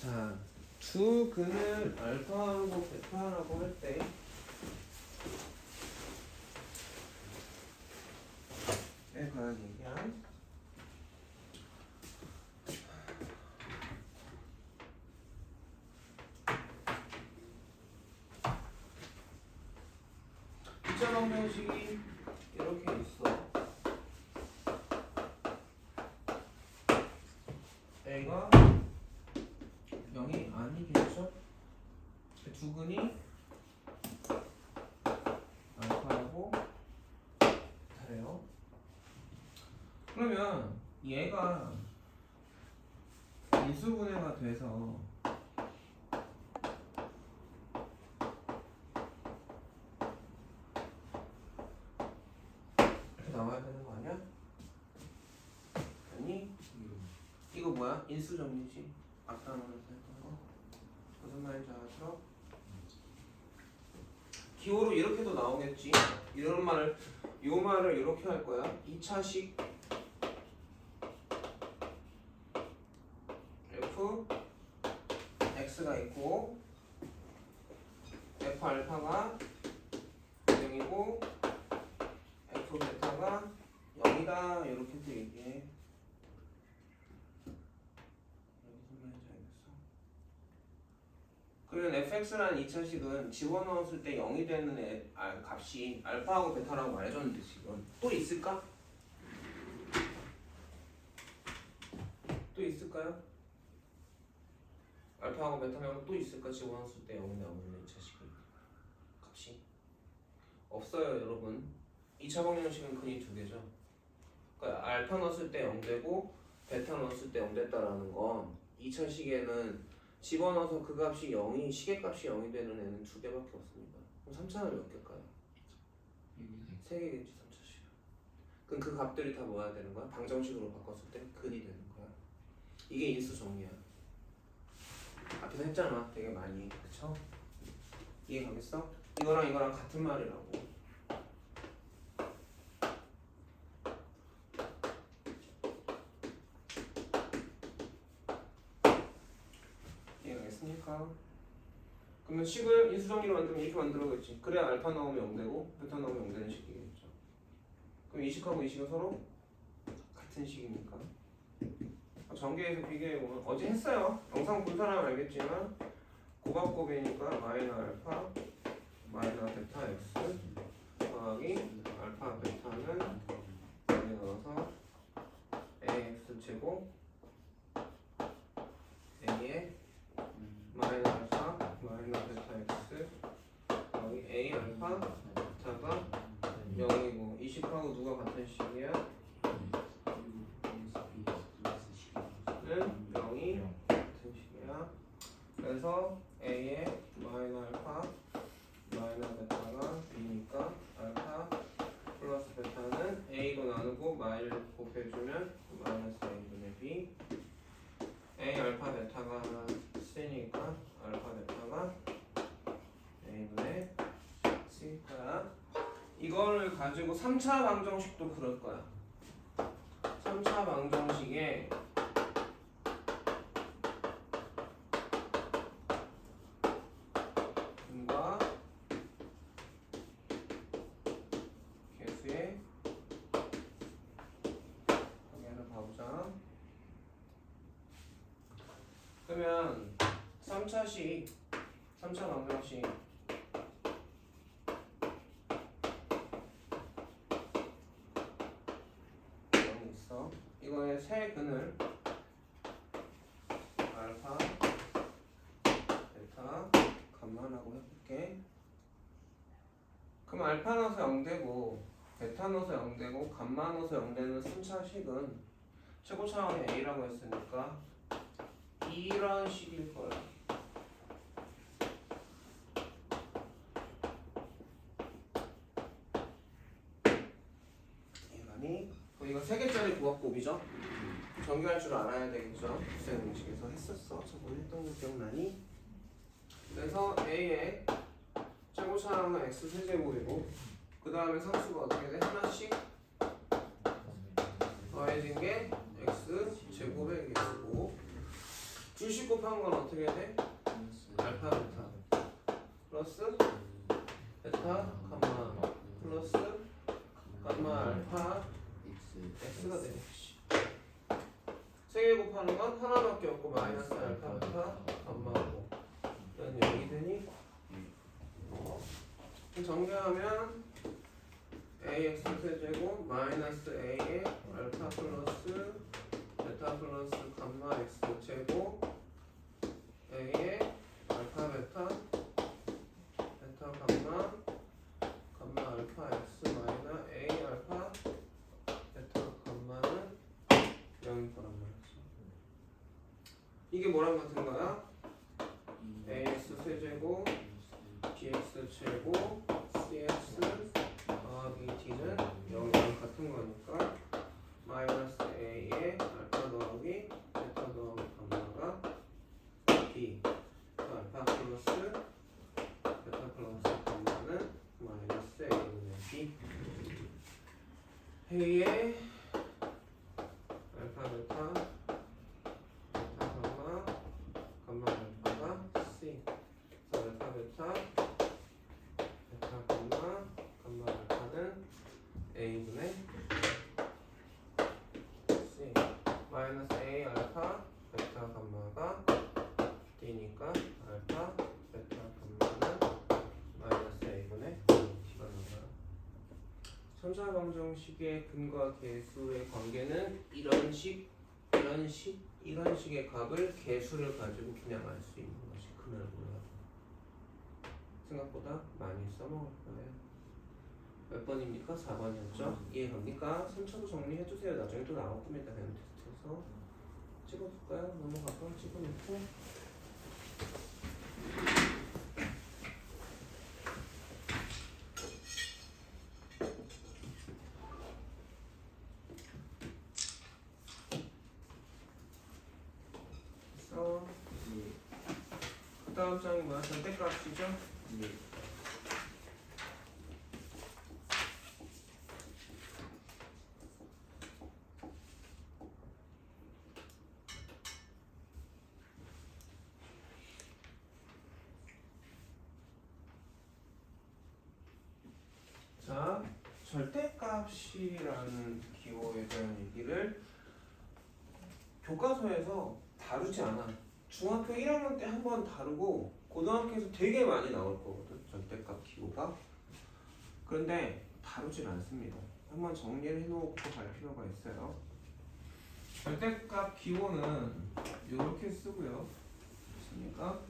자, 두 근을 알파하고 베타라고 할 때 과연 얘기한 이차 방정식이 이렇게 있어. A가 0이 아니겠죠? 두 근이 알파하고 베타래요. 그러면 얘가 인수분해가 돼서 이렇게 나와야 되는 거 아니야? 아니? 이거 뭐야? 인수정리지? 아까 말해서 했던 거. 무슨 말인지 알았어? 기호로 이렇게도 나오겠지. 이런 말을, 요 말을 이렇게 할 거야. 2차식 F X가 있고 F 알파가 0이고 F 베타가 0이다. 이렇게도 얘기해. 그러면 fx라는 2차식은 집어넣었을 때 0이 되는 값이 알파하고 베타라고 말해줬는데 지금 또 있을까? 또 있을까요? 알파하고 베타면 또 있을까? 집어넣었을 때 0이 나오는 2차식이 값이 없어요 여러분. 2차 방정식은 근이 두 개죠. 그러니까 알파 넣었을 때 0 되고 베타 넣었을 때 0 됐다라는 건 2차식에는 집어넣어서 그 값이 0이 시계값이 0이 되는 애는 두 개밖에 없습니다. 그럼 3차는 몇 개일까요? 세 개겠지 3차식. 그럼 그 값들이 다 뭐야 되는 거야? 방정식으로 바꿨을 때 근이 되는 거야. 이게 인수 정리야. 앞에서 했잖아 되게 많이. 그쵸? 이해 가겠어? 이거랑 이거랑 같은 말이라고. 이해가겠습니까? 그러면 식을 인수정리로 만들면 이렇게 만들어야겠지. 그래야 알파 나오면 0 되고 베타 나오면 0 되는 식이겠죠. 그럼 이 식하고 이 식은 서로 같은 식이니까. 전개해서 비교해보면 어제 했어요. 영상 본 사람은 알겠지만 고박곱이니까 마이너 알파 마이너 베타 x 더하기 알파 베타는 여기 넣어서 ax 제곱 a의 마이너 알파 마이너 베타 x 더하기 a 알파 베타가 0이고 이 식하고 누가 같은 식이야? 는 0이 같은 식이야. 그래서 a의 마이너 알파 마이너 베타가 b니까 알파 플러스 베타는 a로 나누고 마이를 곱해주면 마이너스 a분의 b. a 알파 베타가 c니까 알파 베타가 a분의 c니까 이거를 가지고 3차 방정식도 그럴 거야. 3차 방정식에 근과 개수의 방향을 봐보자. 그러면 3차 방정식 여기 있어. 이거의 세 근을 알파, 베타, 감만하고 해볼게. 그럼 알파 넣어서 0 되고 베타 넣어서 0 되고 감마 넣어서 0 되는 3차식은 최고 차원이 A라고 했으니까 이런 식일 거야. 이해가니? 이거 3개짜리 부합곱이죠? 정규할 줄 알아야 되겠죠? 쌤 음식에서 했었어. 저번에 했던 거 기억나니? 그래서 A의 최고 차항은 x 세제곱이고 그 다음에 상수가 어떻게 돼? 하나씩 더해진 게 x 제곱의 x고 주식 곱한 건 어떻게 돼? 알파 베타 플러스 베타 감마 플러스 감마 알파 x가 돼. 세 개 곱하는 건 하나밖에 없고 마이너스 알파 베타 감마고 이건 0이 되니 정리하면 ax 세제곱 마이너스 a의 알파 플러스 베타 플러스 감마 x 제곱 a의 알파 베타 베타 감마 감마 알파 x 마이너 a 알파 베타 감마는 0일 거란 말이지. 이게 뭐랑 같은 거야? ax 세제곱 bx 제곱 cx 더하기 d는 0이랑 같은 거니까 마이너스 a의 알파 더하기 베타 더하기 감마가 b 알파 플러스 베타 플러스 감마는 마이너스 a분의 b a의 알파 베타 베타 감마 감마 알파가 c 그래서 알파 베타 베타 감마 감마 알파는 a분의 c 마이너스 a 알파 베타 감마가 d니까 알파 베타 감마는 마이너스 a분의 t가 나와요. 선자방정식의 근과 계수의 관계는 이런 식의 값을 계수를 가지고 그냥 알 수 있는 것이 그날 몰라. 생각보다 많이 써먹을 거예요. 몇 번입니까? 4번이었죠? 이해갑니까? 3차도 정리해주세요. 나중에 또 나올 겁니다. 그냥 테스트에서 찍어둘까요? 넘어가서 찍어놓고 그래서 그 다음 장이 뭐야? 절대값이죠? 자, 절대값이라는 기호에 대한 얘기를 교과서에서 다루지 않아. 중학교 1학년 때 한 번 다루고 고등학교에서 되게 많이 나올 거거든, 절대값 기호가. 그런데 다루질 않습니다. 한번 정리를 해놓고 갈 필요가 있어요. 절대값 기호는 이렇게 쓰고요. 됐습니까?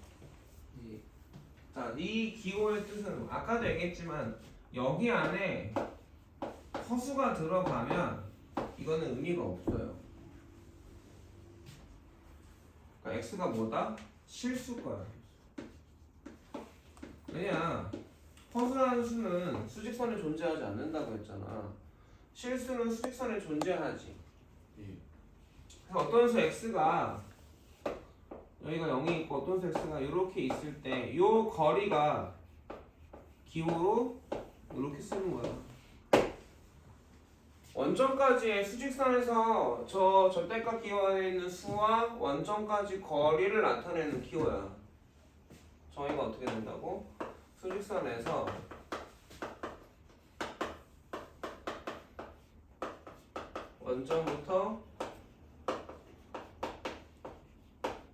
자, 이 기호의 뜻은 아까도 얘기했지만 여기 안에 허수가 들어가면 이거는 의미가 없어요. 그러니까 x가 뭐다? 실수일 거야. 왜냐? 허수라는 수는 수직선에 존재하지 않는다고 했잖아. 실수는 수직선에 존재하지. 그래서 어떤 수 x가 여기가 0이 있고 어떤 수 x가 이렇게 있을 때 이 거리가 기호로 이렇게 쓰는 거야. 원점까지의 수직선에서 저 절대값 기호 안에 있는 수와 원점까지 거리를 나타내는 기호야. 정의가 어떻게 된다고? 수직선에서 원점부터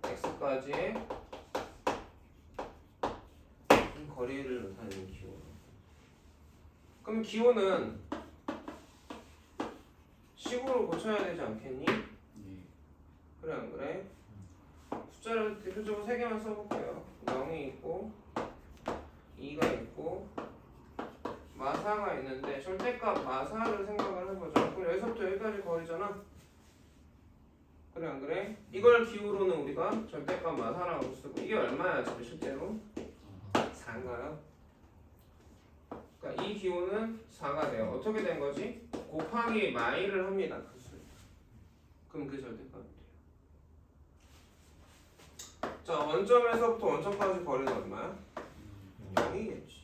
x까지의 거리를 나타내는 기호. 그럼 기호는 식으로 고쳐야 되지 않겠니? 그래 안 그래? 숫자를 대표적으로 3개만 써볼게요. 0이 있고 2가 있고 마사가 있는데 절대값 마사를 생각을 해보자. 그럼 여기서부터 여기까지 거리잖아. 그래 안 그래? 이걸 기호로는 우리가 절대값 마사라고 쓰고 이게 얼마야 지금 실제로? 4인가요? 그러니까 이 기호는 4가 돼요. 어떻게 된 거지? 곱하기 마이를 합니다. 그 수. 그럼 그게 절대값이 돼요. 자, 원점에서부터 원점까지 거리는 얼마야? 0이겠지.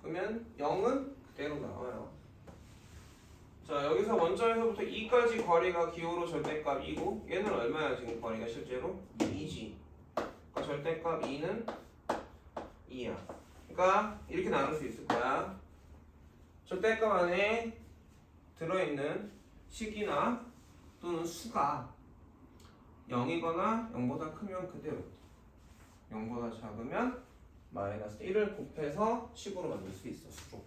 그러면 0은 그대로 나와요. 자, 자 여기서 원점에서부터 2까지 거리가 기호로 절대값이고 얘는 얼마야 지금 거리가 실제로? 2지. 그러니까 절대값 2는 2야. 그러니까 이렇게 나눌 수 있을 거야. 절대값 안에 들어있는 식이나 또는 수가 0이거나 0보다 크면 그대로 0보다 작으면 마이너스 1을 곱해서 식으로 만들 수 있어. 수로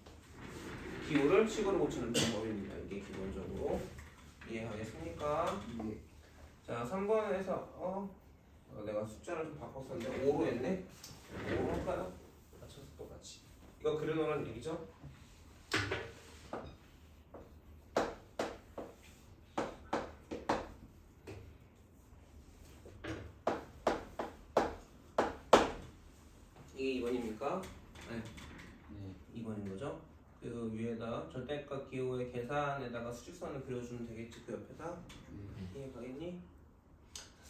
기호를 식으로 고치는 방법입니다. 이게 기본적으로 이해하겠습니까? 네. 자 3번에서 내가 숫자를 좀 바꿨었는데 5로 했네. 5로 할까요? 맞춰서 똑같이 이거 그려놓으라는 얘기죠? 이게 2번입니까? 네. 2번인 거죠? 그 위에다 절대값 기호의 계산에다가 수직선을 그려주면 되겠지. 그 옆에다 이해가겠니?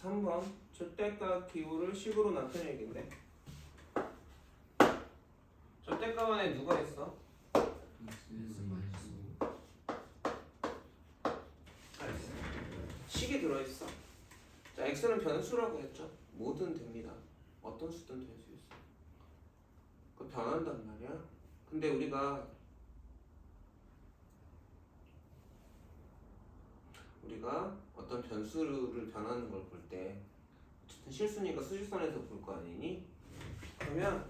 3번 절대값 기호를 식으로 나타낸 얘기인데 절대값 안에 누가 있어? 식이 들어있어. 자 x는 변수라고 했죠. 뭐든 됩니다. 어떤 수든 될 수 있어. 그 변한단 말이야. 근데 우리가 어떤 변수를 변하는 걸 볼 때 어쨌든 실수니까 수직선에서 볼 거 아니니? 그러면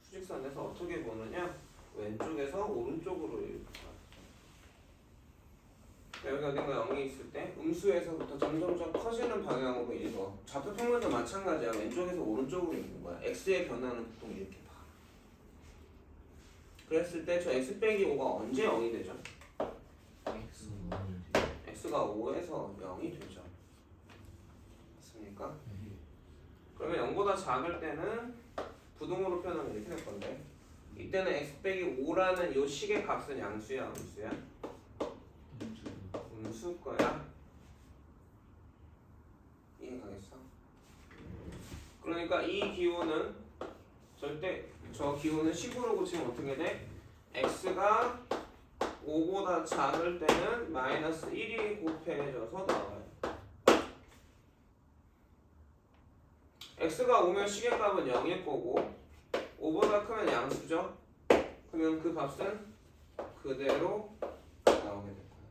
수직선에서 어떻게 보느냐? 왼쪽에서 오른쪽으로 이렇게 봐. 여기 어딘가 0이 있을 때 음수에서부터 점점점 커지는 방향으로 읽어. 좌표 평면도 마찬가지야. 왼쪽에서 오른쪽으로 읽는 거야. x의 변화는 보통 이렇게 봐. 그랬을 때 저 x 빼기 5가 언제 0이 되죠? x가 5에서 0이 되죠. 맞습니까? 그러면 0보다 작을 때는 부동으로 표현하면 이렇게 될 건데 이때는 x 빼기 5라는 요 식의 값은 양수야, 음수야? 음수일 거야. 이해가겠어? 그러니까 이 기호는 저 기호는 식으로 고치면 어떻게 돼? x가 5보다 작을 때는 마이너스 1이 곱해져서 나와요. x가 5면 식의 값은 0일 거고 5보다 크면 양수죠. 그러면 그 값은 그대로 나오게 될 거예요.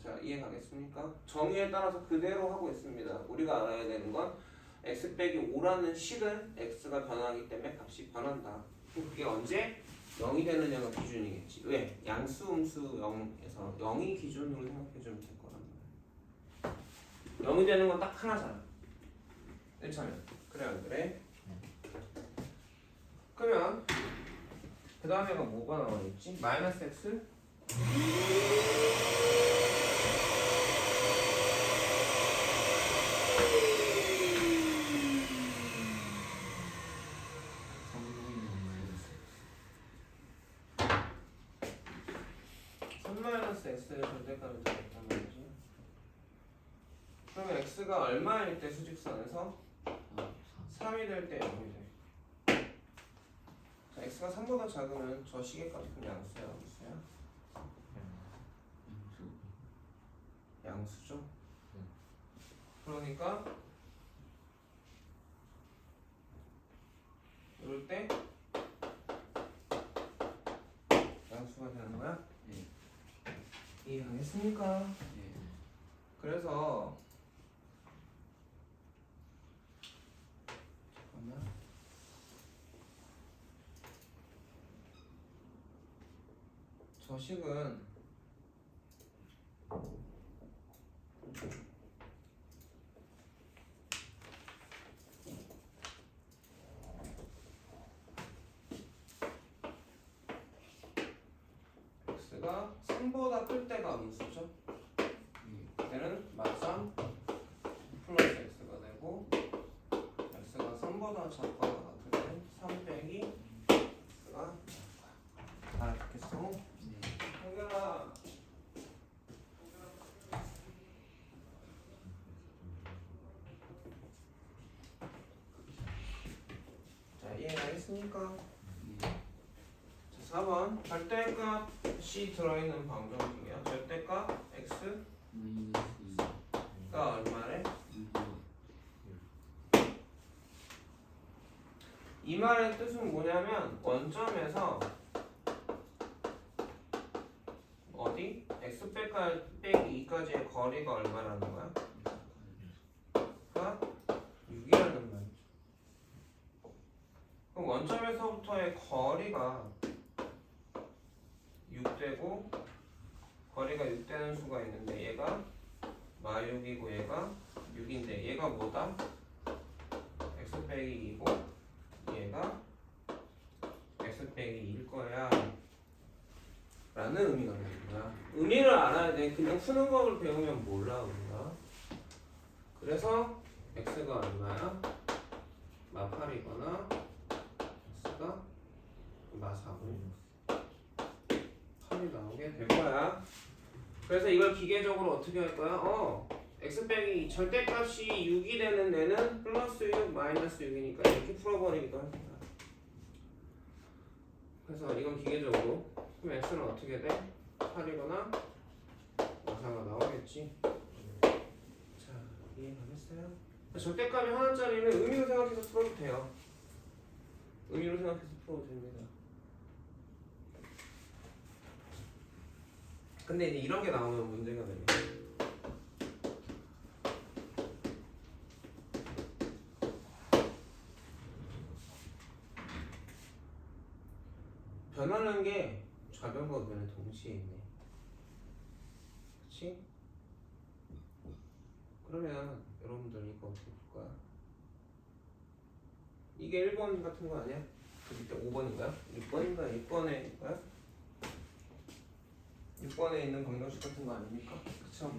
자 이해가겠습니까? 정의에 따라서 그대로 하고 있습니다. 우리가 알아야 되는 건 x 빼기 5라는 식은 x가 변하기 때문에 값이 변한다. 그게 언제? 0이 되느냐가 기준이겠지. 왜? 양수, 음수 0에서 0이 기준으로 생각해주면 될 거란 말이야. 0이 되는 건 딱 하나잖아. 1차면. 그래 안 그래? 그러면 그 다음에가 뭐가 나와있지? 마이너스 x? x의 절대값이 되겠단 말이지. 그러면 x가 얼마일 때 수직선에서 3이 될 때 0이 돼. 자, x가 3보다 작으면 저 식의 값은 양수야, 음수야? 양수죠. 그러니까 이럴 때 양수가 되는 거야? 이해하겠습니까? 그래서 잠깐만. 저 식은 x가 3보다 클 때가 음수죠. 얘는 마삼 플러스 x가 되고 x가 3보다 작거나 같을 때 3 빼기 x가 알았겠어? 한결아 자 이해하겠습니까? 자 4번 절대값 C 들어있는 방정식이야. 절대값 X가 얼마래? 이 말의 뜻은 뭐냐면 원점에서 어디? X 빼기 2까지의 거리가 얼마라는 거야? 가 6이라는 말이죠. 그럼 원점에서부터의 거리가 6되고 거리가 6되는 수가 있는데 얘가 -6이고 얘가 6인데 얘가 뭐다? X 빼기 2고 얘가 X 빼기 2일 거야 라는 의미가 되는 거야. 의미를 알아야 돼. 그냥 푸는 법을 배우면 몰라 우리가. 그래서 X가 얼마야? 마8이거나 X가 마4고 8이 나오게 될 거야. 그래서 이걸 기계적으로 어떻게 할 거야? X 빼기 절대값이 6이 되는 애는 플러스 6 마이너스 6이니까 이렇게 풀어버리기도 합니다. 그래서 이건 기계적으로 그럼 X는 어떻게 돼? 8이거나 마4가 나오겠지. 자, 이해가겠어요? 절대값이 하나짜리는 의미로 생각해서 풀어도 돼요. 의미로 생각해서 풀어도 됩니다. 근데 이제 이런 게 나오면 문제가 됩니다. 변하는 게 좌변과 우변에 동시에 있네. 그치? 그러면 여러분들 이거 어떻게 풀 거야? 이게 1번 같은 거 아니야? 그 밑에 5번인가요? 6번인가? 6번에 6번에 있는 방정식 같은 거 아닙니까? 그쵸?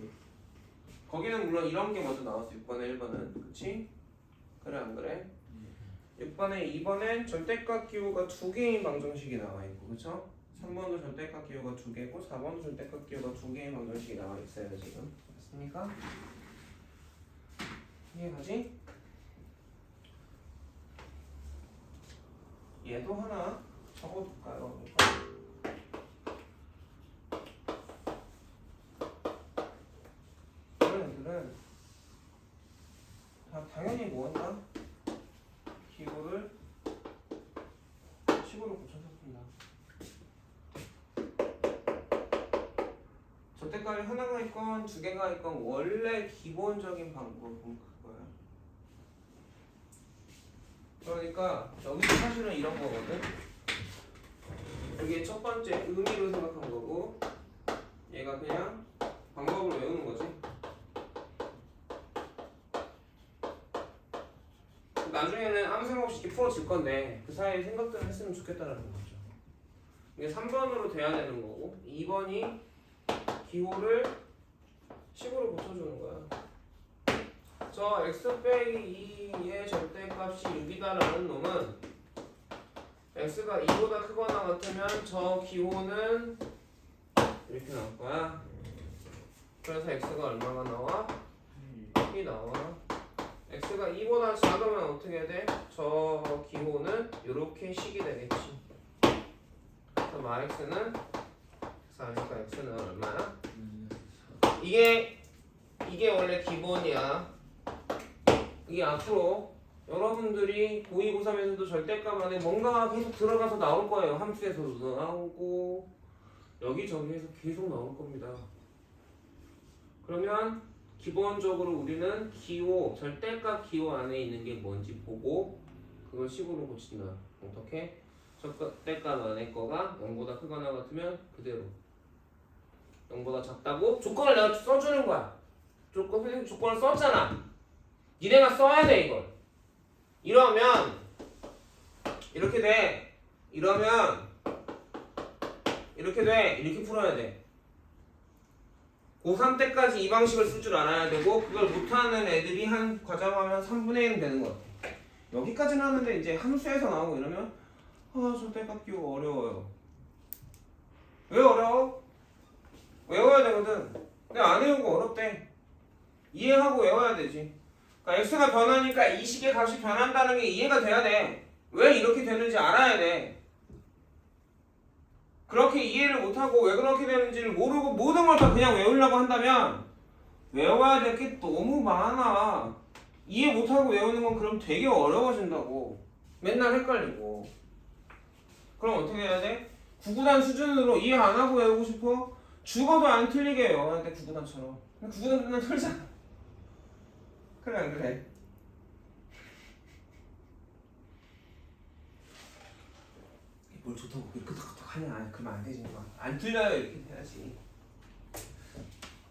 거기는 물론 이런 게 먼저 나왔어. 6번에 1번은. 그치? 그래 안 그래? 6번에 2번엔 절대값 기호가 2개인 방정식이 나와 있고 그쵸? 3번도 절대값 기호가 2개고 4번도 절대값 기호가 2개인 방정식이 나와 있어요 지금. 맞습니까? 이해가지? 얘도 하나 적어둘까요? 이런 애들은 다 당연히 뭐한다? 기호를 10으로 고쳐서 푼다. 절대값이 하나가 있건 두 개가 있건 원래 기본적인 방법은 그거야. 그러니까 여기서 사실은 이런 거거든. 이게 첫 번째 의미로 생각한 거고 얘가 그냥 방법을 외우는 거지. 나중에는 아무 생각 없이 이렇게 풀어질 건데 그 사이에 생각들을 했으면 좋겠다라는 거죠. 이게 3번으로 돼야 되는 거고 2번이 기호를 10으로 고쳐주는 거야. 저 x 빼기 2의 절대값이 6이다라는 놈은 x가 2보다 크거나 같으면 저 기호는 이렇게 나올 거야. 그래서 x가 얼마가 나와? 1이 나와. x가 2보다 작으면 어떻게 돼? 저 기호는 이렇게 식이 되겠지. 그럼 x는 4니까 x는 얼마야? 이게 원래 기본이야. 이게 앞으로 여러분들이 고2, 고3에서도 절대값 안에 뭔가 계속 들어가서 나올 거예요. 함수에서도 나오고 여기저기에서 계속 나올 겁니다. 그러면 기본적으로 우리는 기호, 절대값 기호 안에 있는 게 뭔지 보고 그걸 식으로 고친다. 어떻게? 절대값 안에 거가 0보다 크거나 같으면 그대로 0보다 작다고 조건을 내가 써주는 거야. 선생님 조건을 썼잖아. 니네가 써야 돼 이걸. 이러면 이렇게 돼. 이러면 이렇게 돼. 이렇게 풀어야 돼. 고3 때까지 이 방식을 쓸 줄 알아야 되고 그걸 못하는 애들이 한 과정하면 3분의 1은 되는 것 같아. 여기까지는 하는데 이제 함수에서 나오고 이러면 절대값 기호 어려워요. 왜 어려워? 외워야 되거든. 근데 안 외우고 어렵대. 이해하고 외워야 되지. 그러니까 x가 변하니까 이 식의 값이 변한다는 게 이해가 돼야 돼. 왜 이렇게 되는지 알아야 돼. 그렇게 이해를 못하고 왜 그렇게 되는지를 모르고 모든 걸 다 그냥 외우려고 한다면 외워야 될 게 너무 많아. 이해 못하고 외우는 건 그럼 되게 어려워진다고. 맨날 헷갈리고. 그럼 어떻게 해야 돼? 구구단 수준으로 이해 안 하고 외우고 싶어? 죽어도 안 틀리게 외워야 돼, 구구단처럼. 구구단 맨날 틀잖아. 그래 안 그래? 뭘 좋다고 그렇게 끄덕끄덕 하냐. 그러면 안 되지. 안 틀려요 이렇게 해야지.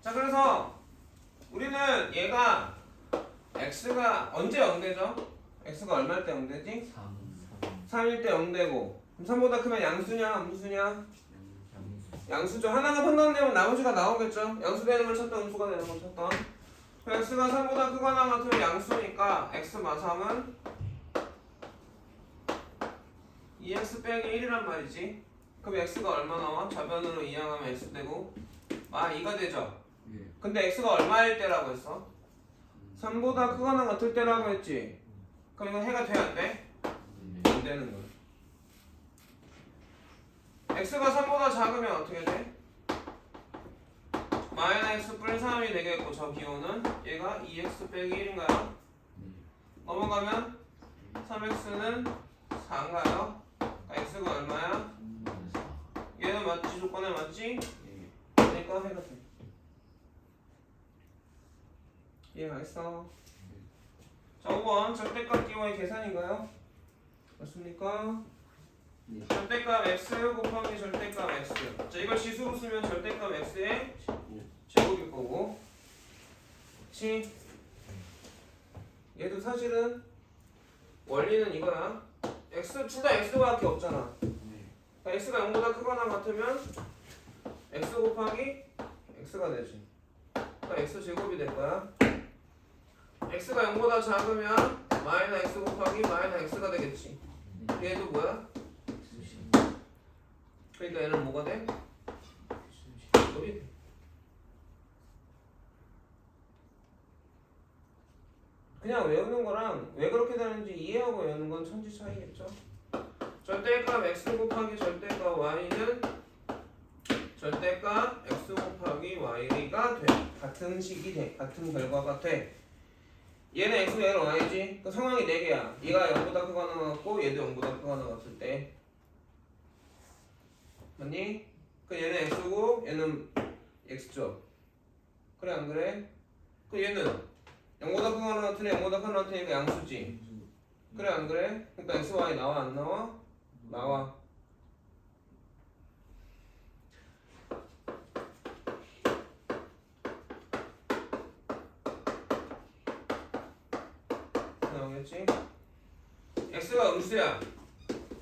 자 그래서 우리는 얘가 x가 언제 0되죠? x가 얼마일 때 0되지? 3일 때 0되고 그럼 3보다 크면 양수냐 음수냐? 양수죠. 하나가 판단되면 나머지가 나오겠죠. 양수되는 걸 찾던 음수가 되는 걸 찾던. x가 3보다 크거나 같으면 양수니까 x 마삼은 2x 빼기 1이란 말이지. 그럼 x가 얼마 나와? 좌변으로 이항하면 x 되고 2가 되죠. 근데 x가 얼마일 때라고 했어? 3보다 크거나 같을 때라고 했지. 그럼 이거 해가 돼 안 돼? 안 되는 거야. x가 3보다 작으면 어떻게 돼? 마이너스 x 플러스 3이 되겠고 저 기호는 얘가 2x 빼기 1인가요? 넘어가면 3x는 4인가요? x가 얼마야? 얘는 맞지? 조건에 맞지? 그러니까 해가 돼. 이해가겠어? 자 5번 절대값 기호의 계산인가요? 맞습니까? 절대값 x 곱하기 절대값 x. 자 이걸 지수로 쓰면 절대값 x의 제곱일 거고 그치? 얘도 사실은 원리는 이거야. x 둘 다 x밖에 없잖아. 그러니까 x가 0보다 크거나 같으면 x 곱하기 x가 되지. 그러니까 x 제곱이 될 거야. x가 0보다 작으면 마이너스 x 곱하기 마이너스 x가 되겠지. 얘도 뭐야? 그러니까 얘는 뭐가 돼? 제곱이 돼. 그냥 외우는 거랑 왜 그렇게 되는지 이해하고 외우는 건 천지 차이겠죠? 절대값 x 곱하기 절대값 y는 절대값 x 곱하기 y가 돼. 같은 식이 돼. 같은 결과가 돼. 얘는 x, 얘는 y지? 그 상황이 4개야. 얘가 0보다 크거나 같고 얘도 0보다 크거나 같을 때. 맞니? 그 얘는 x고 얘는 x죠. 그래 안 그래? 그 얘는 0보다 크거나 같으니 0보다 크거나 같으니까 양수지. 그래 안 그래? 그러니까 x, y 나와 안 나와? 나와. 나오겠지? x가 음수야.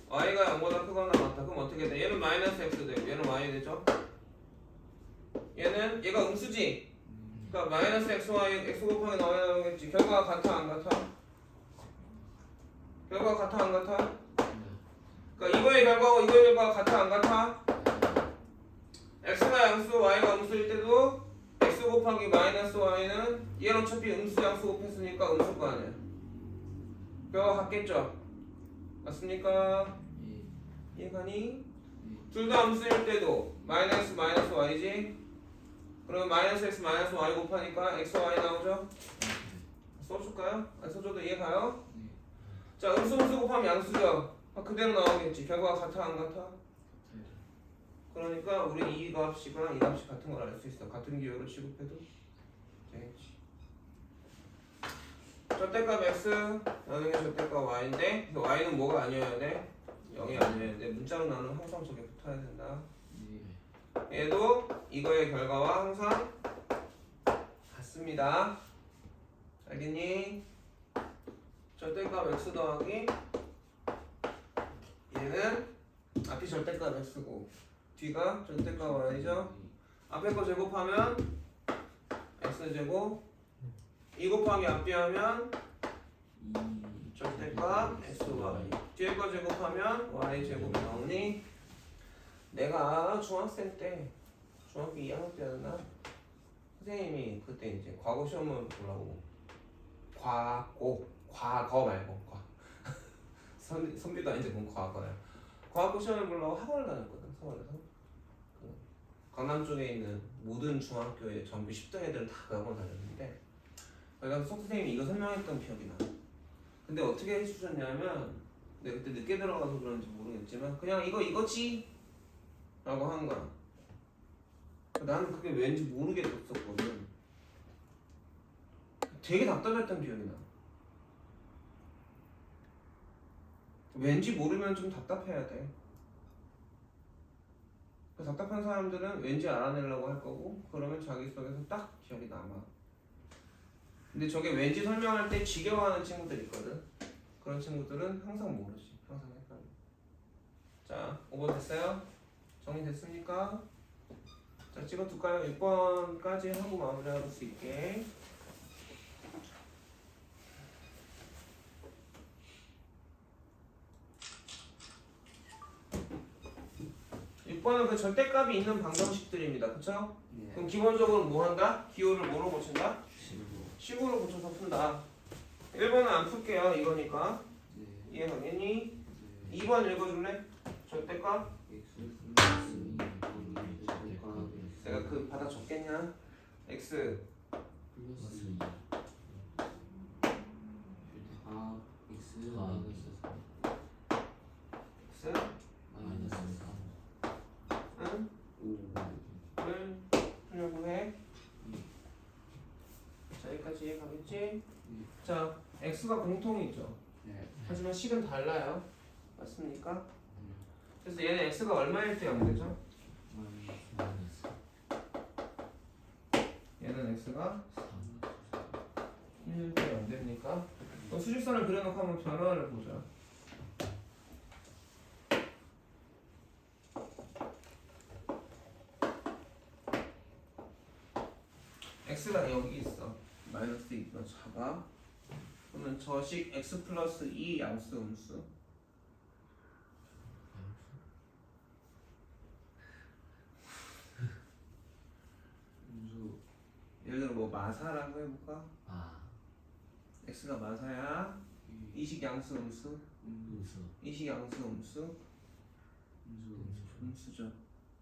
y가 0보다 크거나 같다. 그럼 어떻게 돼? 얘는 마이너스 x 되고 얘는 y 되죠? 얘가 음수지? 그러니까 마이너스 x, y, x 곱하기 나오겠지. 결과가 같아 안 같아? 결과가 같아 안 같아? 그러니까 이거의 결과하고 이거의 결과가 같아 안 같아? x가 양수, y가 음수일 때도 x 곱하기 마이너스 y는 얘는 어차피 음수 양수 곱했으니까 음수일 거 아니야. 결과가 같겠죠? 맞습니까? 이해가니? 둘 다 음수일 때도 마이너스 마이너스 y지? 그러면 마이너스 x 마이너스 y 곱하니까 x, y 나오죠? 써줄까요? 안 써줘도 이해가요? 자 음수 곱하면 양수죠? 그대로 나오겠지. 결과가 같아 안 같아? 그러니까 우리 이 값이랑 이 값이 같은 걸 알 수 있어. 같은 기호로 취급해도 되겠지. 절대값 x 나중에 절대값 y인데 y는 뭐가 아니어야 돼? 0이 아니어야 돼. 문자로 나누면 항상 저게 붙어야 된다. 얘도 이거의 결과와 항상 같습니다. 알겠니? 절대값 x 더하기 얘는 앞이 절대값 x고 뒤가 절대값 y죠. 앞에 거 제곱하면 x제곱 2 곱하기 앞뒤 하면 절대값 xy 뒤에 거 제곱하면 y제곱이 나오니 내가 중학생 때 중학교 2학년 때였나? 선생님이 그때 이제 과거 시험을 보려고 과거 말고 선비도 아닌데 뭔 과거야. 과거 시험을 보려고 학원을 다녔거든. 서울에서 그 강남 쪽에 있는 모든 중학교에 전부 10등 애들은 다 그 학원 다녔는데 그래서 속 선생님이 이거 설명했던 기억이 나. 근데 어떻게 해주셨냐면 내가 그때 늦게 들어가서 그런지 모르겠지만 그냥 이거지 라고 한 거야. 나는 그게 왠지 모르게 됐었거든. 되게 답답했던 기억이 나. 왠지 모르면 좀 답답해야 돼. 답답한 사람들은 왠지 알아내려고 할 거고 그러면 자기 속에서 딱 기억이 남아. 근데 저게 왠지 설명할 때 지겨워하는 친구들이 있거든. 그런 친구들은 항상 모르지. 항상 헷갈려. 자, 5번 됐어요? 정리됐습니까? 자, 찍어둘까요? 6번까지 하고 마무리할 수 있게. 6번은 그 절대값이 있는 방정식들입니다. 그쵸? 네. 그럼 기본적으로 뭐 한다? 기호를 뭐로 고친다? 식으로 고쳐서 푼다. 1번은 안 풀게요. 이거니까. 네. 이해가겠니? 2번 읽어줄래? 절대값? 내가 그 받아 적겠냐? x 플러스 2 아 x x 마이너스 3 응? 5를 풀려고 해. 자, 여기까지 이해가겠지? 자, x가 공통이죠. 네. 하지만 식은 달라요. 맞습니까? 그래서 얘는 x가 얼마일 때 0되죠? 얘는 x가 1일 때 0됩니까? 수직선을 그려놓고 한번 변화를 보자. x가 여기 있어. 마이너스 2보다 작아. 그러면 저식 x 플러스 2 양수 음수. 예를 들어 뭐 마사라고 해볼까? x가 마사야. 이식 양수 음수. 이식 양수 음수. 음수죠.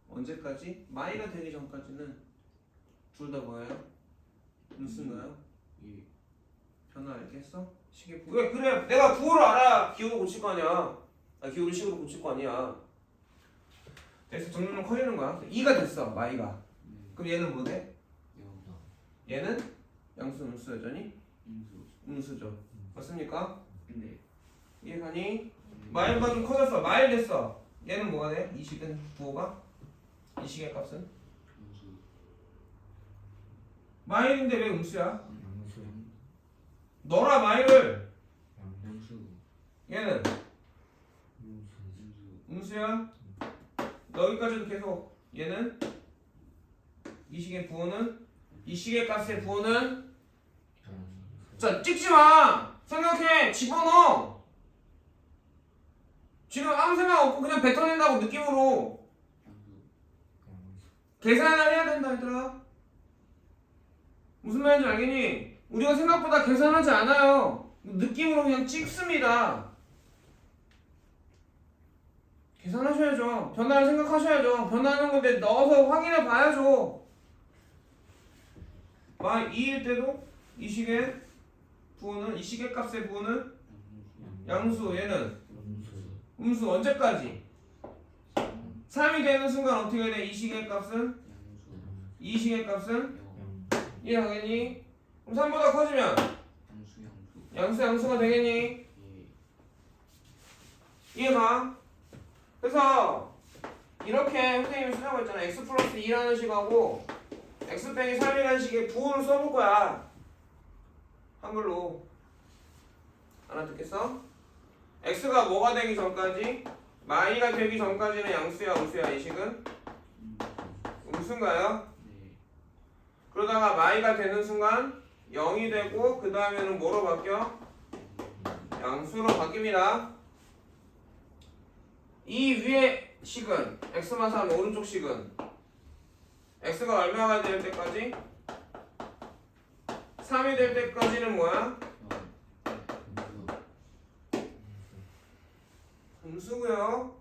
언제까지? 마이가 되기 전까지는 둘 다 뭐예요? 음수인가요? 변화 알겠어? 식의 부. 왜 그래? 내가 부호를 알아. 기호를 고칠 거 아니야. 기호를 식으로 고칠 거 아니야. 그래서 정렬은 커지는 거야. 2가 됐어. 마이가. 그럼 얘는 뭐 돼? 얘는 양수 음수 여전히 음수죠. 맞습니까? 네. 이해가니? 마일보다 좀 커졌어. 마일 됐어. 얘는 뭐가 돼? 이 식은 부호가? 이 식의 값은? 마일인데 왜 음수야? 너라 마일을. 얘는 음수야. 여기까지도 계속. 얘는 이 식의 부호는 이 식의 값의 부호는 자 찍지 마. 생각해. 집어넣어. 지금 아무 생각 없고 그냥 뱉어낸다고 느낌으로. 계산을 해야 된다 얘들아. 무슨 말인지 알겠니? 우리가 생각보다 계산하지 않아요. 느낌으로 그냥 찍습니다. 계산하셔야죠. 변화를 생각하셔야죠. 변화하는 건데 넣어서 확인해 봐야죠. 마 2일 때도 이 식의 부호는 이 식의 값의 부호는 양수. 얘는 음수. 언제까지? 3이 되는 순간 어떻게 돼? 이 식의 값은? 이 식의 값은? 이해하겠니? 그럼 3보다 커지면? 양수가 되겠니? 이해가? 그래서 이렇게 선생님이 쓰자고 했잖아. x 플러스 2라는 식하고 x 빼기 3이라는 식의 부호를 써볼 거야. 한글로. 알아듣겠어? x가 뭐가 되기 전까지? 마이가 되기 전까지는 양수야 음수야 이 식은? 음수인가요? 그러다가 마이가 되는 순간 0이 되고 그 다음에는 뭐로 바뀌어? 양수로 바뀝니다. 이 위에 식은 x마삼 오른쪽 식은 x가 얼마가 될 때까지? 3이 될 때까지는 뭐야? 음수고요.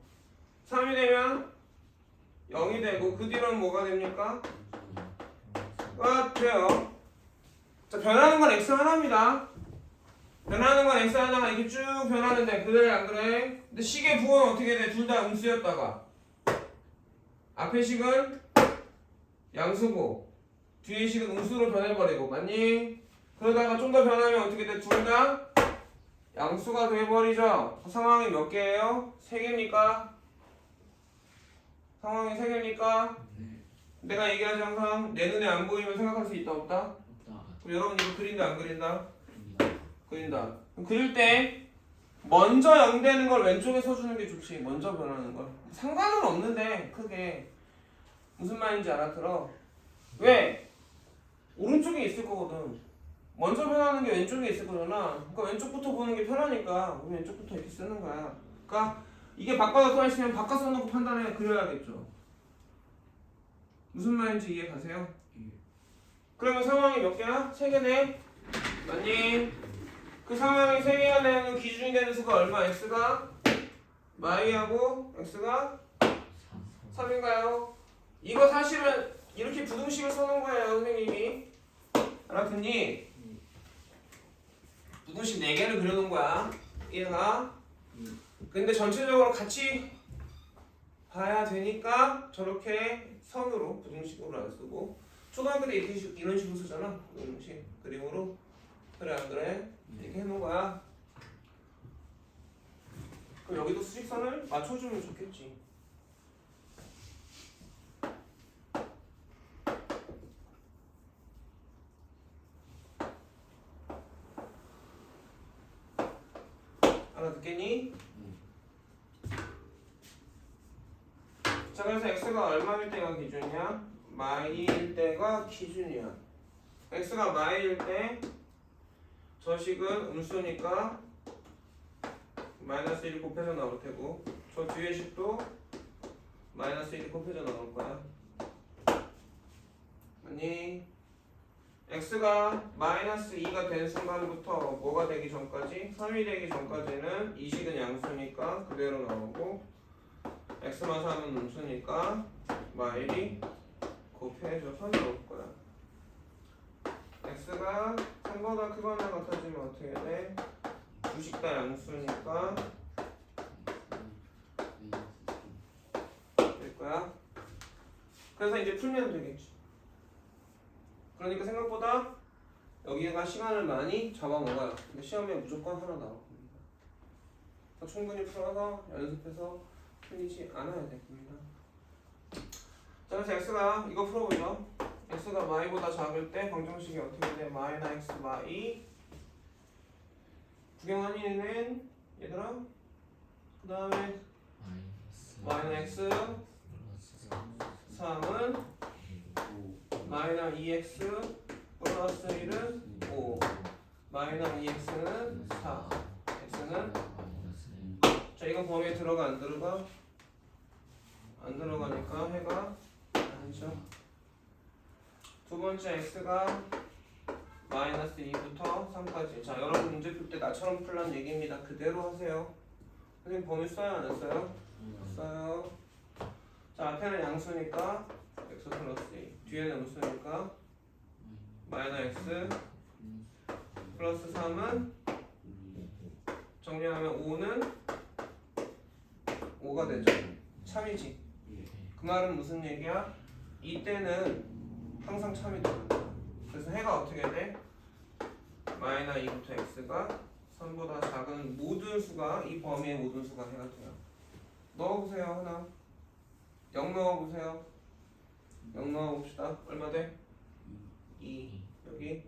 3이 되면 0이 되고 그 뒤로는 뭐가 됩니까? 돼요. 자, 변하는 건 x 하나입니다. 변하는 건 x 하나가 이렇게 쭉 변하는데 그래 안 그래? 근데 식의 부호는 어떻게 돼? 둘 다 음수였다가 앞의 식은 양수고 뒤의 식은 음수로 변해버리고 맞니? 그러다가 좀 더 변하면 어떻게 돼? 둘 다 양수가 돼버리죠. 상황이 몇 개예요? 3개입니까? 상황이 3개입니까? 내가 얘기하지 항상 내 눈에 안 보이면 생각할 수 있다 없다? 없다. 그럼 여러분 이거 그린다 안 그린다? 그립니다. 그린다. 그럼 그릴 때 먼저 0 되는 걸 왼쪽에 써주는 게 좋지. 먼저 변하는 걸. 상관은 없는데 크게 무슨 말인지 알아들어? 왜? 오른쪽에 있을 거거든. 먼저 변하는 게 왼쪽에 있을 거잖아. 그러니까 왼쪽부터 보는 게 편하니까 우리 왼쪽부터 이렇게 쓰는 거야. 그러니까 이게 바꿔서 써있으면 바꿔 써놓고 판단해 그려야겠죠. 무슨 말인지 이해 가세요? 그러면 상황이 몇 개야? 3개네? 맞니? 그 상황이 3개가 되는 기준이 되는 수가 얼마? x가? y하고 x가 3인가요? 이거 사실은 이렇게 부등식을 써놓은 거예요 선생님이. 알았더니 부등식 4개를 그려놓은 거야. 이해가? 근데 전체적으로 같이 봐야 되니까 저렇게 선으로 부등식으로 안 쓰고 초등학교 때 이런 식으로 쓰잖아. 부등식 그림으로. 그래 안 그래? 이렇게 해놓은 거야. 그럼 여기도 수직선을 맞춰주면 좋겠지. 알아듣겠니? 자 그래서 x가 얼마일 때가 기준이야? 마일일 때가 기준이야. x가 마일일 때 저 식은 음수니까 마이너스 1이 곱해서 나올 테고 저 뒤에 식도 마이너스 1이 곱해서 나올 거야. 아니 x가 마이너스 2가 된 순간부터 뭐가 되기 전까지 3이 되기 전까지는 이 식은 양수니까 그대로 나오고 x만 3은 음수니까 마일이 곱해져서 나올 거야. x가 3보다 크거나 같아지면 어떻게 돼? 두 식 다 양수니까 될 거야. 그래서 이제 풀면 되겠지. 그러니까 생각보다 여기가 시간을 많이 잡아먹어요. 근데 시험에 무조건 하나 나올 겁니다. 충분히 풀어서 연습해서 틀리지 않아야 됩니다. 자, 그래서 x가 이거 풀어보죠. x가 y보다 작을 때 방정식이 어떻게 돼? y나 x, y 구경하니 얘는 얘들아 그 다음에 y나 x 3은 마이너 2x 플러스 1은 5 마이너 2x는 4 x는 자 이거 범위에 들어가 안 들어가? 안 들어가니까 해가 아니죠. 두 번째 x가 마이너스 2부터 3까지. 자 여러분 문제 풀 때 나처럼 풀란 얘기입니다. 그대로 하세요. 선생님 범위 써요 안 써요? 써요. 자 앞에는 양수니까 x 플러스 2 뒤에는 음수니까 마이너 x 플러스 3은 정리하면 5는 5가 되죠. 참이지. 그 말은 무슨 얘기야? 이때는 항상 참이 들어간다. 그래서 해가 어떻게 돼? 마이너 2부터 x가 3보다 작은 모든 수가 이 범위의 모든 수가 해가 돼요. 넣어보세요 하나. 0 넣어보세요. 0 넣어봅시다. 얼마 돼? 2 여기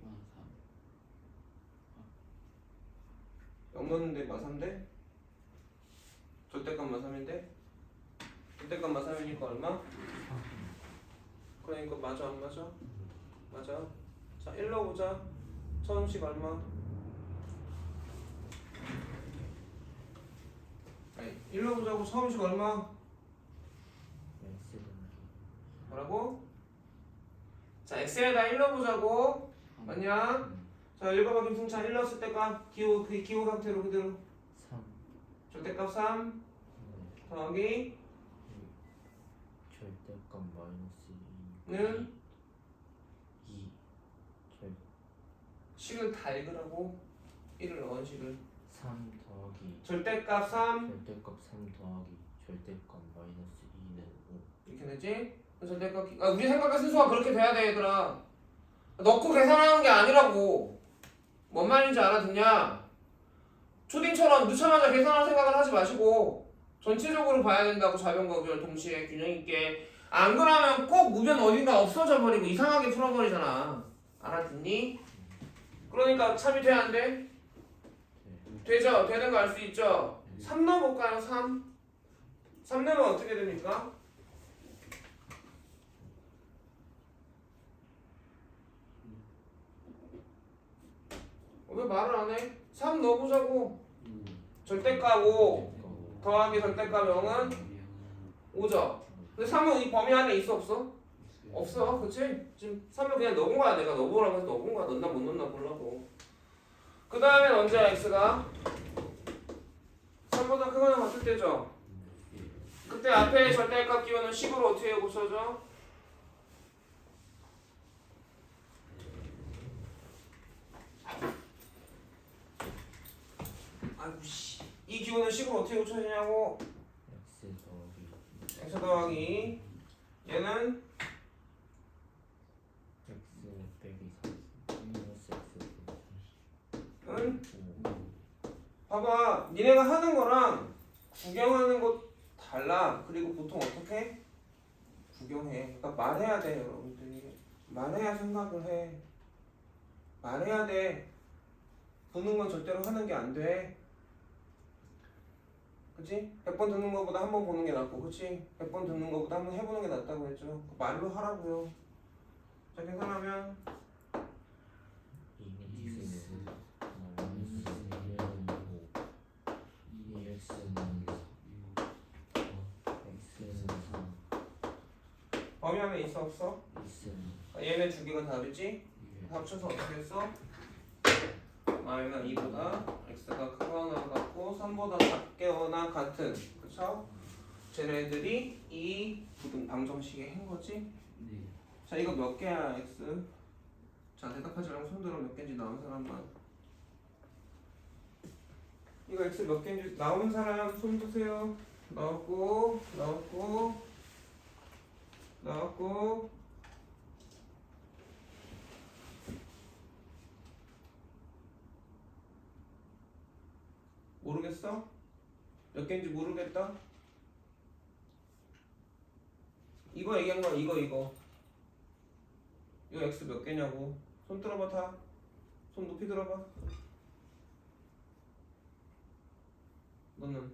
0 넣었는데 마3대? 절대값 마3인데? 절대값 마3이니까 얼마? 그러니까 맞아 안 맞아? 맞아. 자 1 넣어보자. 처음식 얼마? 아니 1 넣어보자고. 처음식 얼마? 뭐라고? 자 x에다 1 넣어보자고. 맞냐? 자 읽어봐 김승찬. 1 넣었을 때가 기호 상태로 그대로 3 절대값 3 더하기 절대값 마이너스 는 2 식을 다 읽으라고 1을 넣은 식을 3 더하기 절대값 3 절대값 3 더하기 절대값 마이너스 2는 5 이렇게 되지? 절대값 우리 생각의 순서가 그렇게 돼야 돼 얘들아. 넣고 계산하는 게 아니라고. 뭔 말인지 알아듣냐? 초딩처럼 넣자마자 계산할 생각을 하지 마시고 전체적으로 봐야 된다고. 좌변과 우변을 동시에 균형 있게. 안 그러면 꼭 우변 어딘가 없어져 버리고 이상하게 풀어버리잖아. 알아듣니? 그러니까 참이 돼 안 돼? 되죠? 되는 거 알 수 있죠? 3 넣어볼까요? 3 넣으면 어떻게 됩니까? 왜 말을 안 해? 3 넣어보자고. 절대값 5 더하기 절대값 0은 5죠. 근데 3은 이 범위 안에 있어 없어? 없어. 그치? 지금 3을 그냥 넣은 거야. 내가 넣어보라고 해서 넣은 거야. 넣나 못 넣나 보려고. 그 다음엔 언제야 x가? 3보다 크거나 같을 때죠. 그때 앞에 절대값 기호는 10으로 어떻게 고쳐져? 아이고 씨. 이 기호는 10으로 어떻게 고쳐지냐고? x 더하기 x 더하기 얘는 x 빼기 3 마이너스 x 은 5 봐봐. 니네가 하는 거랑 구경하는 거 달라. 그리고 보통 어떻게? 구경해. 그러니까 말해야 돼 여러분들이. 말해야 생각을 해. 말해야 돼. 보는 건 절대로 하는 게 안 돼. 그치? 100번 듣는 거보다 한 번 보는 게 낫고, 그치? 100번 듣는 거보다 한 번 해보는 게 낫다고 했죠. 말로 하라고요. 자, 계산하면 2x 마이너스 1은 5 2x는 6x는 3 범위 안에 있어 없어? 있음 얘네 두 개가 다르지? 합쳐서 어떻게 했어? 마이너스 2보다 x가 크거나 같고 3보다 작거나 같은, 그쵸? 쟤네들이 이 부등 방정식의 한 거지? 자, 이거 몇 개야 x? 자, 대답하지 말고 손들어. 몇 개인지 나온 사람만. 이거 x 몇 개인지 나온 사람 손 드세요. 나왔고 모르겠어? 몇 개인지 모르겠다? 이거 얘기한 거야. 이거 x 몇 개냐고. 손 들어봐. 다 손 높이 들어봐. 너는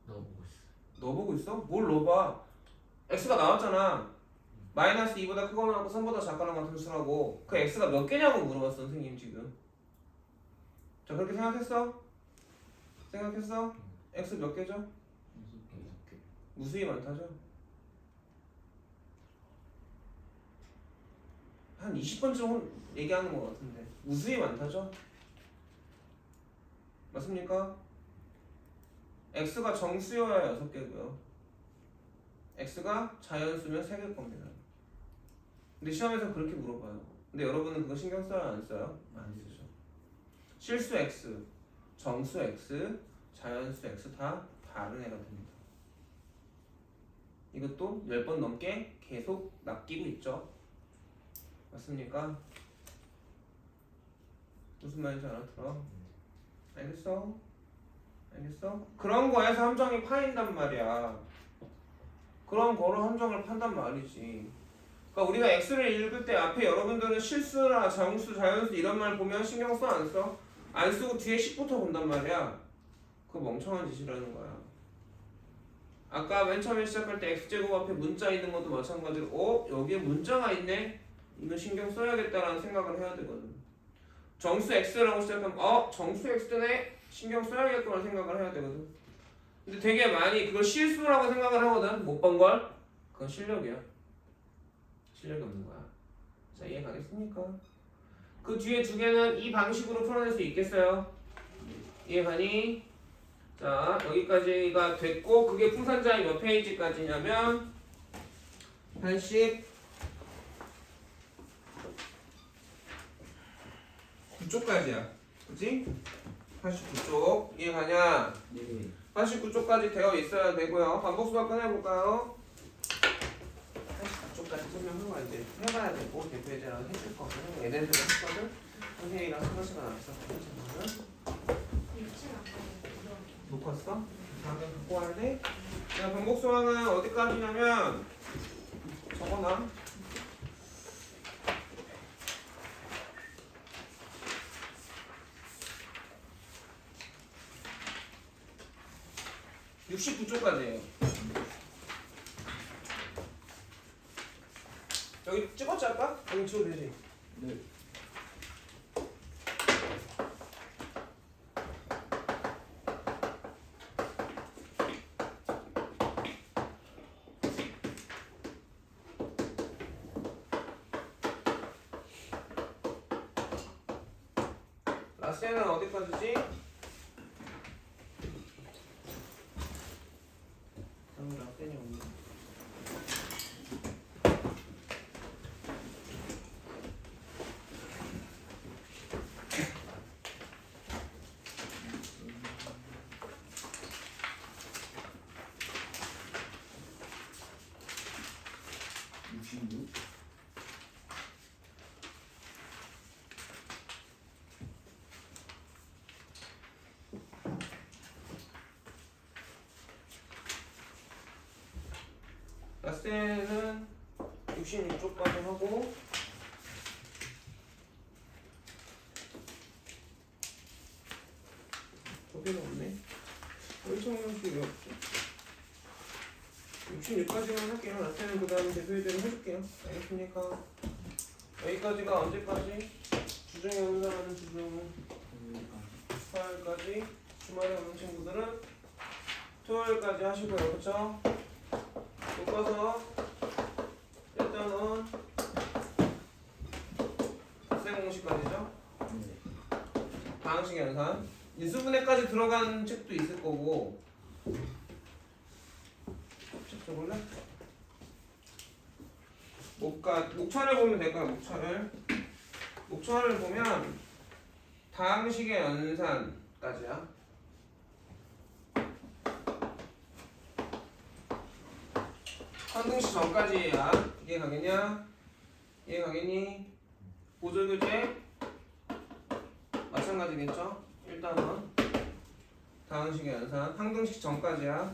넣어보고 있어. 너 보고 있어? 뭘 넣어봐. x가 나왔잖아. 마이너스 2보다 크거나 하고 3보다 작거나 같은 수라고. 그 x가 몇 개냐고 물어봤어 선생님 지금. 자, 그렇게 생각했어? x 몇 개죠? 무수히 많다죠? 한 20번쯤 얘기하는 것 같은데 무수히 많다죠? 맞습니까? x가 정수여야 6개고요 x가 자연수면 3개일 겁니다. 근데 시험에서 그렇게 물어봐요. 근데 여러분은 그거 신경 써요? 안 써요? 안 쓰죠. 실수 x, 정수 x, 자연수 x 다 다른 애가 됩니다. 이것도 10번 넘게 계속 낚이고 있죠. 맞습니까? 무슨 말인지 알아들어? 알겠어? 그런 거에서 함정이 파인단 말이야. 그런 거로 함정을 판단 말이지. 그러니까 우리가 x를 읽을 때 앞에 여러분들은 실수나 정수, 자연수 이런 말 보면 신경 써? 안 써? 안 쓰고 뒤에 10부터 본단 말이야. 그거 멍청한 짓이라는 거야. 아까 맨 처음에 시작할 때 x제곱 앞에 문자 있는 것도 마찬가지로 여기에 문자가 있네? 이거 신경 써야겠다라는 생각을 해야 되거든. 정수 x라고 시작하면 정수 x네? 신경 써야겠구나 생각을 해야 되거든. 근데 되게 많이 그걸 실수라고 생각을 하거든. 못 본 걸. 그건 실력이야. 실력이 없는 거야. 자, 이해 가겠습니까? 그 뒤에 두 개는 이 방식으로 풀어낼 수 있겠어요? 이해 가니? 자, 여기까지가 됐고 그게 풍산자의 몇 페이지까지냐면 89쪽까지야. 그치? 89쪽. 이해가냐? 네. 89쪽까지 되어 있어야 되고요. 반복수학 꺼내볼까요? 89쪽까지 설명하고 이제 해봐야 되고 대표제랑 해줄 거거든. 얘네들은 했거든. 선생님이랑 수강시간 앞에서 보여주면은 놓았어? 다음에 갖고 와야 돼? 자, 반복수학은 어디까지냐면 적어놔. (69쪽까지예요) 여기 찍었지 아까? 여기 찍어도 되지? 네. 라스에는 어디까지지? 라스엔이 없네. 라스에는 66쪽까지 하고 저기는 없네. 어디서 방식이 왜 없지? 66까지만 할게요. 라스에는 그 다음에 대표제로 해줄게요. 알겠습니까? 여기까지가 언제까지? 주중에 오는 사람은 주중 화요일까지, 주말에 오는 친구들은 토요일까지 하시고요. 그렇죠? 묶어서 일단은 학생 공식까지죠. 방식 연산 인수분해까지 들어간 책도 있을 거고. 책 줘볼래? 목차를 보면 될까요? 목차를 보면 다항식의 연산까지야. 항등식 전까지야. 이해 가겠냐? 이해 가겠니? 보조교재 마찬가지겠죠? 일단은 다항식의 연산 항등식 전까지야.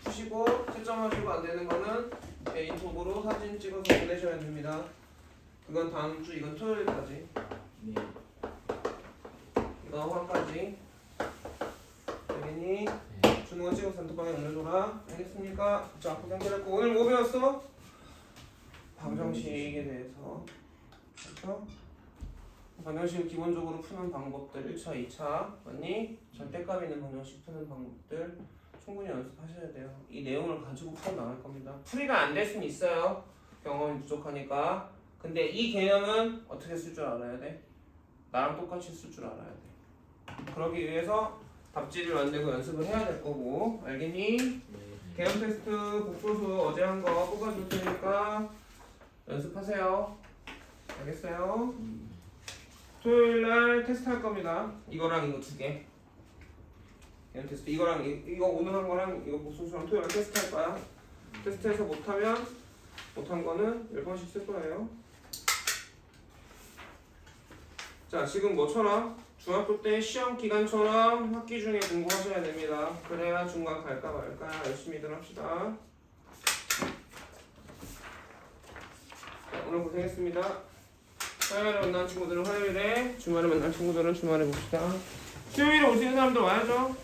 푸시고 채점하시고 안 되는 거는 개인톡으로 사진 찍어서 보내셔야 됩니다. 그건 다음 주, 이건 토요일까지. 네. 이거 화까지. 알겠니? 네. 준호가 찍어서 단톡방에 올려줘라. 알겠습니까? 자, 앞으로 연결했고 오늘 뭐 배웠어? 방정식에 대해서. 그렇죠? 방정식을 기본적으로 푸는 방법들 1차, 2차 맞니? 절대값 있는 방정식 푸는 방법들 충분히 연습하셔야 돼요. 이 내용을 가지고 풀어 나갈 겁니다. 풀이가 안 될 수는 있어요. 경험이 부족하니까. 근데 이 개념은 어떻게 쓸 줄 알아야 돼? 나랑 똑같이 쓸 줄 알아야 돼. 그러기 위해서 답지를 만들고 연습을 해야 될 거고. 알겠니? 네. 개념 테스트 복소수 어제 한 거 뽑아줄 테니까 연습하세요. 알겠어요? 토요일날 테스트 할 겁니다. 이거랑 이거 두 개. 개념 테스트 이거랑 이거 오늘 한 거랑 이거 복소수랑 토요일날 테스트 할 거야. 테스트해서 못하면 못한 거는 10번씩 쓸 거예요. 자, 지금 뭐처럼 중학교 때 시험 기간처럼 학기 중에 공부하셔야 됩니다. 그래야 중간 갈까 말까 열심히들 합시다. 자, 오늘 고생했습니다. 화요일에 만난 친구들은 화요일에, 주말에 만난 친구들은 주말에 봅시다. 수요일에 오시는 사람들 와야죠.